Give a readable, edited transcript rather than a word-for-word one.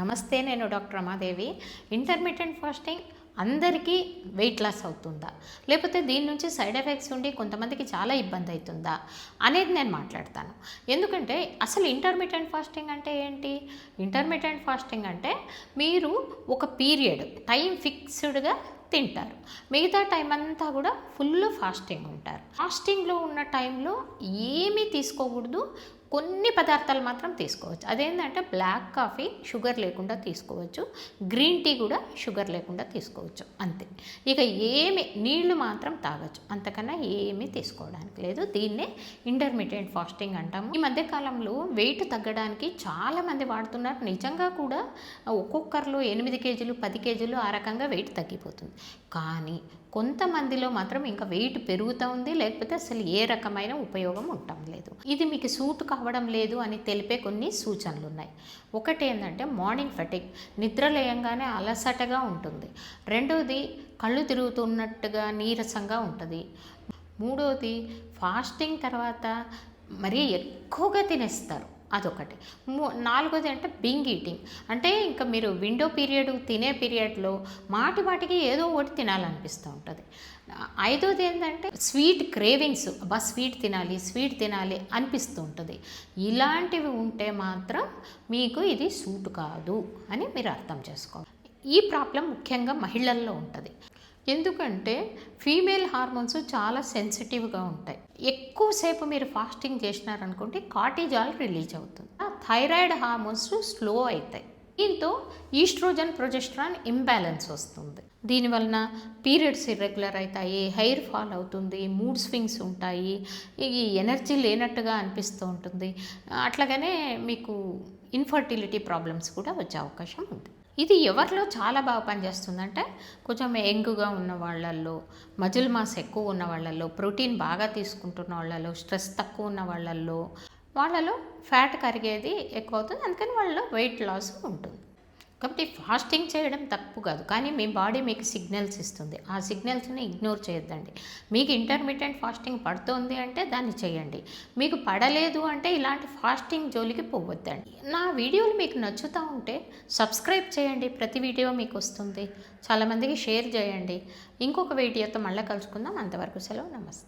నమస్తే, నేను doctor Ramadevi. Intermittent fasting అందరికీ వెయిట్ లాస్ అవుతుందా, లేకపోతే దీని నుంచి సైడ్ ఎఫెక్ట్స్ ఉండి కొంతమందికి చాలా ఇబ్బంది అవుతుందా అనేది నేను మాట్లాడతాను. ఎందుకంటే అసలు ఇంటర్మిటెంట్ ఫాస్టింగ్ అంటే ఏంటి? ఇంటర్మిటెంట్ ఫాస్టింగ్ అంటే మీరు ఒక పీరియడ్ టైం ఫిక్స్డ్గా తింటారు, మిగతా టైం అంతా కూడా ఫుల్ ఫాస్టింగ్ ఉంటారు. ఫాస్టింగ్లో ఉన్న టైంలో ఏమీ తీసుకోకూడదు, కొన్ని పదార్థాలు మాత్రం తీసుకోవచ్చు. అదేంటంటే బ్లాక్ కాఫీ షుగర్ లేకుండా తీసుకోవచ్చు, గ్రీన్ టీ కూడా షుగర్ లేకుండా తీసుకోవచ్చు, అంతే. ఇక ఏమి నీళ్లు మాత్రం తాగొచ్చు, అంతకన్నా ఏమీ తీసుకోవడానికి లేదు. దీన్నే ఇంటర్మిటెంట్ ఫాస్టింగ్ అంటాము. ఈ మధ్యకాలంలో వెయిట్ తగ్గడానికి చాలామంది వాడుతున్నారు. నిజంగా కూడా ఒక్కొక్కరిలో 8 కేజీలు 10 కేజీలు ఆ రకంగా వెయిట్ తగ్గిపోతుంది. కానీ కొంతమందిలో మాత్రం ఇంకా వెయిట్ పెరుగుతూ ఉంది, లేకపోతే అసలు ఏ రకమైన ఉపయోగం ఉండటం లేదు. ఇది మీకు సూట్ కావడం లేదు అని తెలిపే కొన్ని సూచనలు ఉన్నాయి. ఒకటి ఏంటంటే మార్నింగ్ ఫెటిగ్, నిద్ర లేయంగానే అలసటగా ఉంటుంది. రెండోది కళ్ళు తిరుగుతున్నట్టుగా నీరసంగా ఉంటుంది. మూడోది ఫాస్టింగ్ తర్వాత మరీ ఎక్కువగా తినేస్తారు, అదొకటి. నాలుగోది అంటే బింగ్ ఈటింగ్, అంటే ఇంకా మీరు విండో పీరియడ్ తినే పీరియడ్లో మాటికి ఏదో ఒకటి తినాలనిపిస్తూ ఉంటుంది. ఐదోది ఏంటంటే స్వీట్ క్రేవింగ్స్, స్వీట్ తినాలి అనిపిస్తూ ఉంటుంది. ఇలాంటివి ఉంటే మాత్రం మీకు ఇది సూట్ కాదు అని మీరు అర్థం చేసుకోవాలి. ఈ ప్రాబ్లం ముఖ్యంగా మహిళల్లో ఉంటుంది. ఎందుకంటే ఫీమేల్ హార్మోన్స్ చాలా సెన్సిటివ్గా ఉంటాయి. ఎక్కువసేపు మీరు ఫాస్టింగ్ చేసినారనుకుంటే కార్టిజాల్ రిలీజ్ అవుతుంది, థైరాయిడ్ హార్మోన్స్ స్లో అవుతాయి. దీంతో ఈస్ట్రోజన్ ప్రొజెస్ట్రాన్ ఇంబ్యాలెన్స్ వస్తుంది. దీనివలన పీరియడ్స్ ఇర్రెగ్యులర్ అవుతాయి, హెయిర్ ఫాల్ అవుతుంది, మూడ్ స్వింగ్స్ ఉంటాయి, ఈ ఎనర్జీ లేనట్టుగా అనిపిస్తూ ఉంటుంది. అట్లాగనే మీకు ఇన్ఫర్టిలిటీ ప్రాబ్లమ్స్ కూడా వచ్చే అవకాశం ఉంది. ఇది ఎవరిలో చాలా బాగా పనిచేస్తుందంటే కొంచెం యంగ్గా ఉన్న వాళ్ళల్లో, మజిల్ మాస్ ఎక్కువ ఉన్న వాళ్ళల్లో, ప్రోటీన్ బాగా తీసుకుంటున్న వాళ్ళలో, స్ట్రెస్ తక్కువ ఉన్న వాళ్ళలో ఫ్యాట్ కరిగేది ఎక్కువ అవుతుంది. అందుకని వాళ్ళలో వెయిట్ లాస్ ఉంటుంది. కాబట్టి ఫాస్టింగ్ చేయడం తప్పు కాదు, కానీ మీ బాడీ మీకు సిగ్నల్స్ ఇస్తుంది. ఆ సిగ్నల్స్ని ఇగ్నోర్ చేయొద్దండి. మీకు ఇంటర్మిటెంట్ ఫాస్టింగ్ పడుతుంది అంటే దాన్ని చేయండి, మీకు పడలేదు అంటే ఇలాంటి ఫాస్టింగ్ జోలికి పోవద్దండి. నా వీడియోలు మీకు నచ్చుతూ ఉంటే సబ్స్క్రైబ్ చేయండి, ప్రతి వీడియో మీకు వస్తుంది. చాలామందికి షేర్ చేయండి. ఇంకొక వీడియోతో మళ్ళీ కలుసుకుందాం. అంతవరకు సెలవు, నమస్తే.